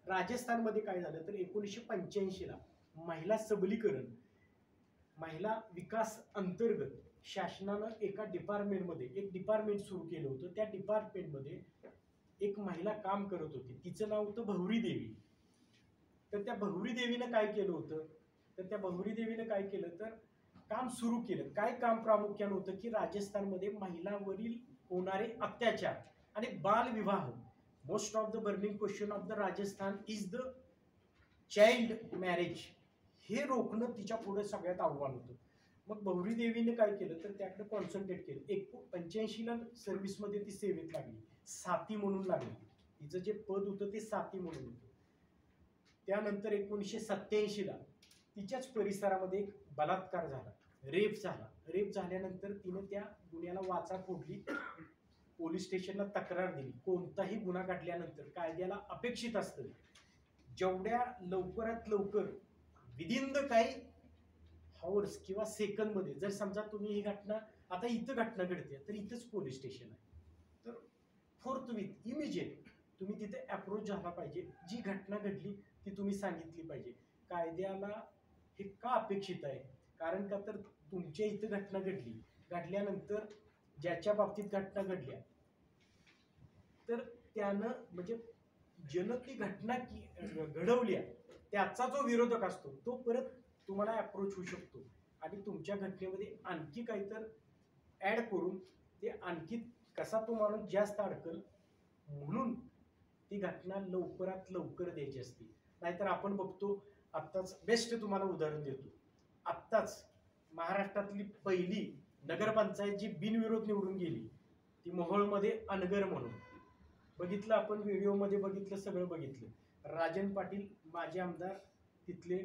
राजस्थानमध्ये काय झालं तर 1985ला महिला सबलीकरण, महिला विकास अंतर्गत शासनानं एका डिपार्टमेंटमध्ये एक डिपार्टमेंट सुरू केलं होतं. त्या डिपार्टमेंटमध्ये एक महिला काम करत होती, तिचं नाव होतं भवरी देवी. तर त्या भवरी देवीनं काय केलं होतं, तर त्या भवरी देवीनं काय केलं तर काम सुरू केलं. काय काम प्रामुख्यानं होतं की राजस्थानमध्ये महिलांवरील होणारे अत्याचार आणि बालविवाह, most of the burning question of the Rajasthan is the child marriage, हे रोखणं तिच्या पुढे सगळ्यात आव्हान होतं. मग भवरी देवीने काय केलं तर त्याकडे कॉन्सन्ट्रेट केलं. 85ला सर्व्हिसमध्ये ती सेवेत लागली, साथी म्हणून लागली. तिचं जे पद होतं ते साथी म्हणून होतं. त्यानंतर 1987ला तिच्याच परिसरामध्ये एक बलात्कार झाला, रेप झाला. रेप झाल्यानंतर तिने त्या गुन्ह्याला वाचा फोडली, पोलीस स्टेशनला तक्रार दिली. कोणताही गुन्हा घडल्यानंतर कायद्याला अपेक्षित असतं जेवढ्या लवकरात लवकर विदिन द काही हॉर्स किंवा सेकंदमध्ये, जर समजा तुम्ही ही घटना आता इथं घटना घडते तर इथंच पोलीस स्टेशन आहे, तर फोर्थविथ इमिजिएट तुम्ही तिथे अप्रोच झाला पाहिजे. जी घटना घडली ती तुम्ही सांगितली पाहिजे. कायद्याला हे का अपेक्षित आहे, कारण का तर तुमच्या इथं घटना घडली, घडल्यानंतर ज्याच्या बाबतीत घटना घडल्या तर त्यानं म्हणजे ज्यानं ती घटना घडवल्या त्याचा जो विरोधक असतो तो परत तुम्हाला अप्रोच होऊ शकतो आणि तुमच्या घटनेमध्ये आणखी काहीतर ऍड करून ते आणखी कसा तो माणूस जास्त अडकल म्हणून ती घटना लवकरात लवकर द्यायची असते. नाहीतर आपण बघतो, आत्ताच बेस्ट तुम्हाला उदाहरण देतो, आत्ताच महाराष्ट्रातली पहिली नगरपंचायत जी बिनविरोध निवडून गेली ती मोहोळमध्ये अनगर म्हणून, बघितलं आपण व्हिडिओमध्ये बघितलं, सगळं बघितलं. राजन पाटील माजी आमदार तिथले